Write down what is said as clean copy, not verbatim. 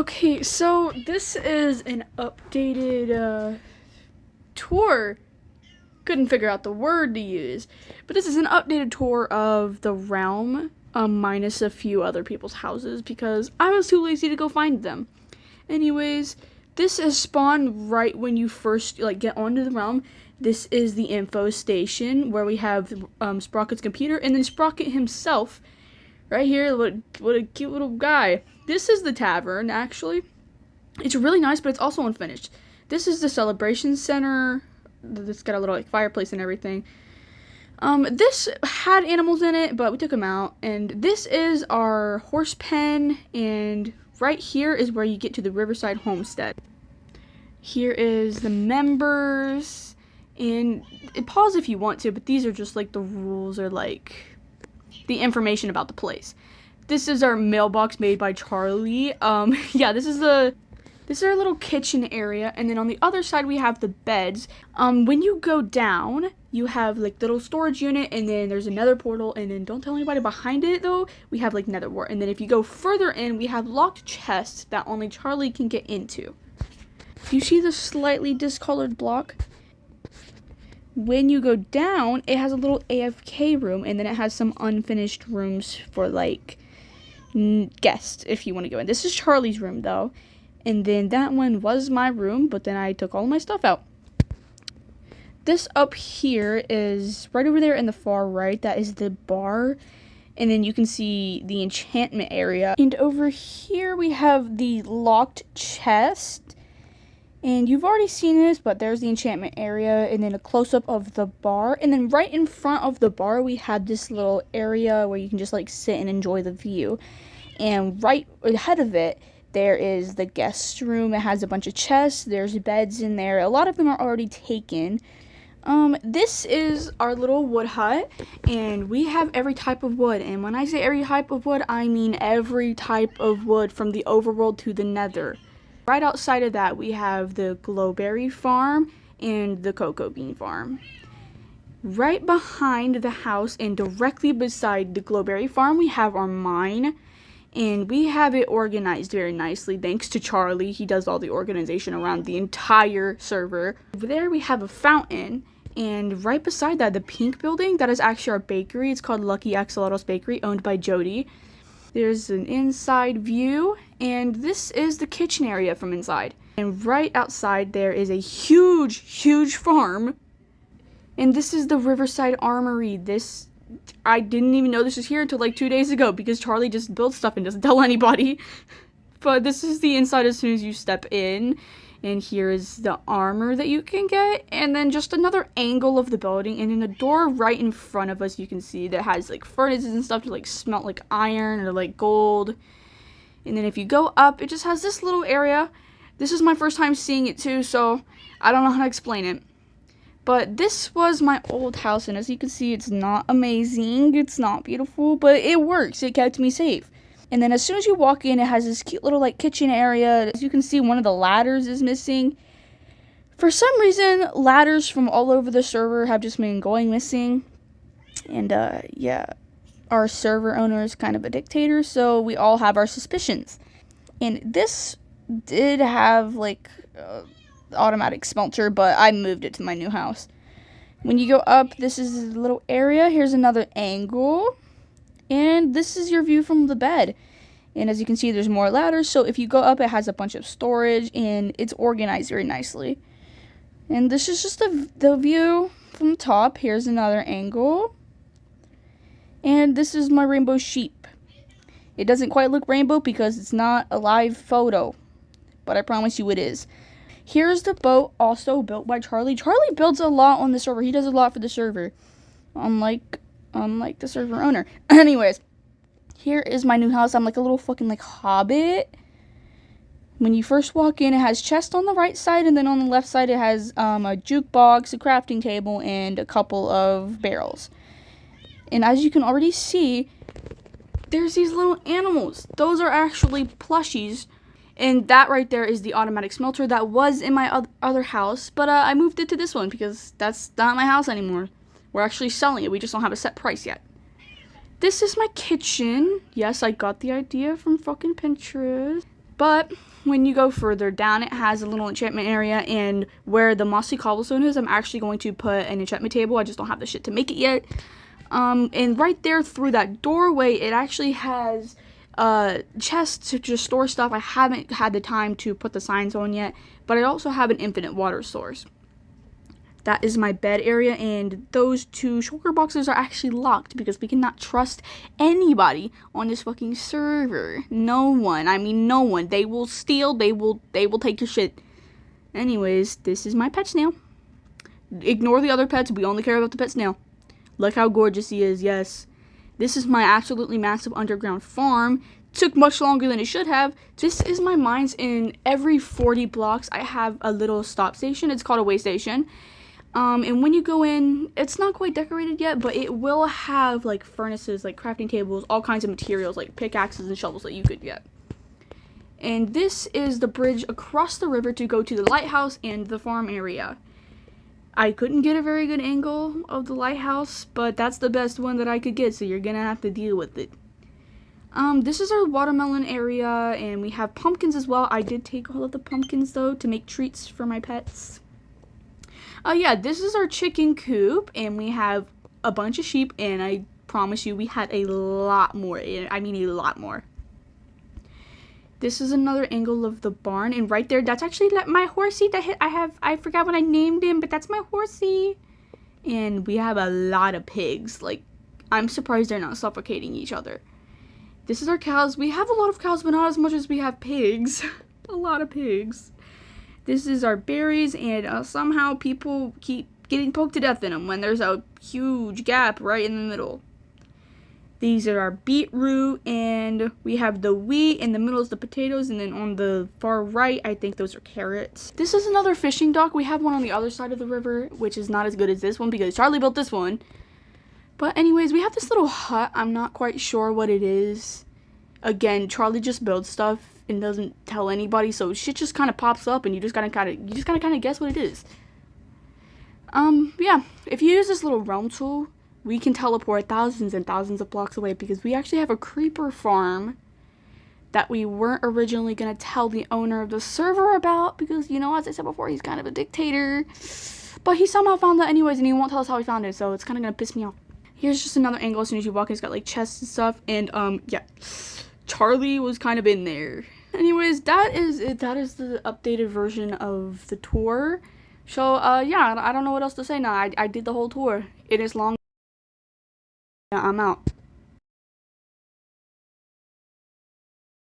Okay, so this is an updated tour. Couldn't figure out the word to use, but this is an updated tour of the realm, minus a few other people's houses because I was too lazy to go find them. Anyways, this is spawned right when you first get onto the realm. This is the info station where we have Sprocket's computer, and then Sprocket himself, right here. What a cute little guy. This is the tavern, actually. It's really nice, but it's also unfinished. This is the celebration center. It's got a little fireplace and everything. This had animals in it, but we took them out. And this is our horse pen, and right here is where you get to the Riverside Homestead. Here is the members, and pause if you want to, but these are just the rules or the information about the place. This is our mailbox made by Charlie. Yeah, this is our little kitchen area, and then on the other side we have the beds. When you go down, you have little storage unit, and then there's another portal, and then don't tell anybody behind it though, we have nether wart. And then if you go further in, we have locked chests that only Charlie can get into. Do you see the slightly discolored block? When you go down, it has a little AFK room, and then it has some unfinished rooms for guests if you want to go in. This is Charlie's room though, and then that one was my room, but then I took all my stuff out. This up here is right over there in the far right. That is the bar, and then you can see the enchantment area, and over here we have the locked chest. And you've already seen this, but there's the enchantment area, and then a close-up of the bar. And then right in front of the bar, we have this little area where you can just sit and enjoy the view. And right ahead of it, there is the guest room. It has a bunch of chests. There's beds in there. A lot of them are already taken. This is our little wood hut, and we have every type of wood. And when I say every type of wood, I mean every type of wood from the overworld to the nether. Right outside of that, we have the glowberry farm and the cocoa bean farm. Right behind the house and directly beside the glowberry farm, we have our mine. And we have it organized very nicely thanks to Charlie. He does all the organization around the entire server. Over there, we have a fountain. And right beside that, the pink building, that is actually our bakery. It's called Lucky Axolotls Bakery, owned by Jody. There's an inside view, and this is the kitchen area from inside. And right outside there is a huge farm. And this is the Riverside Armory. I didn't even know this was here until 2 days ago because Charlie just builds stuff and doesn't tell anybody. But this is the inside as soon as you step in. And here is the armor that you can get, and then just another angle of the building, and in a door right in front of us you can see that has furnaces and stuff to smelt like iron or gold. And then if you go up, it just has this little area. This is my first time seeing it too, so I don't know how to explain it. But this was my old house, and as you can see, it's not amazing, it's not beautiful, but it works. It kept me safe. And then as soon as you walk in, it has this cute little kitchen area. As you can see, one of the ladders is missing. For some reason, ladders from all over the server have just been going missing. And yeah, our server owner is kind of a dictator, so we all have our suspicions. And this did have automatic smelter, but I moved it to my new house. When you go up, this is a little area. Here's another angle. And this is your view from the bed. And as you can see, there's more ladders. So if you go up, it has a bunch of storage, and it's organized very nicely. And this is just the view from the top. Here's another angle. And this is my rainbow sheep. It doesn't quite look rainbow because it's not a live photo, but I promise you it is. Here's the boat, also built by Charlie. Charlie builds a lot on the server. He does a lot for the server, unlike the server owner. Anyways, here is my new house. I'm a little fucking hobbit. When you first walk in, it has chests on the right side, and then on the left side it has a jukebox, a crafting table, and a couple of barrels. And as you can already see, there's these little animals. Those are actually plushies. And that right there is the automatic smelter that was in my other house, but I moved it to this one because that's not my house anymore. We're actually selling it. We just don't have a set price yet. This is my kitchen. Yes, I got the idea from fucking Pinterest. But when you go further down, it has a little enchantment area, and where the mossy cobblestone is, I'm actually going to put an enchantment table. I just don't have the shit to make it yet. And right there through that doorway, it actually has chests to just store stuff. I haven't had the time to put the signs on yet, but I also have an infinite water source. That is my bed area, and those two shulker boxes are actually locked because we cannot trust anybody on this fucking server. No one. I mean, no one. They will steal. They will take your shit. Anyways, this is my pet snail. Ignore the other pets. We only care about the pet snail. Look how gorgeous he is. Yes. This is my absolutely massive underground farm. Took much longer than it should have. This is my mines. In every 40 blocks, I have a little stop station. It's called a way station. And when you go in, it's not quite decorated yet, but it will have like furnaces, like crafting tables, all kinds of materials like pickaxes and shovels that you could get. And this is the bridge across the river to go to the lighthouse and the farm area. I couldn't get a very good angle of the lighthouse, but that's the best one that I could get, so you're gonna have to deal with it. This is our watermelon area, and we have pumpkins as well. I did take all of the pumpkins though to make treats for my pets. Yeah, this is our chicken coop, and we have a bunch of sheep, and I promise you we had a lot more. I mean, a lot more. This is another angle of the barn, and right there, that's actually my horsey that I forgot what I named him, but that's my horsey. And we have a lot of pigs. Like, I'm surprised they're not suffocating each other. This is our cows. We have a lot of cows, but not as much as we have pigs. A lot of pigs. This is our berries, and somehow people keep getting poked to death in them when there's a huge gap right in the middle. These are our beetroot, and we have the wheat. In the middle is the potatoes, and then on the far right, I think those are carrots. This is another fishing dock. We have one on the other side of the river, which is not as good as this one because Charlie built this one. But anyways, we have this little hut. I'm not quite sure what it is. Again, Charlie just builds stuff and doesn't tell anybody, so shit just kind of pops up, and you just gotta kind of guess what it is. Yeah, if you use this little realm tool, we can teleport thousands and thousands of blocks away because we actually have a creeper farm that we weren't originally gonna tell the owner of the server about because, you know, as I said before, he's kind of a dictator. But he somehow found that anyways, and he won't tell us how he found it, so it's kind of gonna piss me off. Here's just another angle. As soon as you walk in, it's got like chests and stuff, and yeah, Charlie was kind of in there. Anyways, that is it. That is the updated version of the tour. So, yeah, I don't know what else to say now. I did the whole tour. It is long. Yeah, I'm out.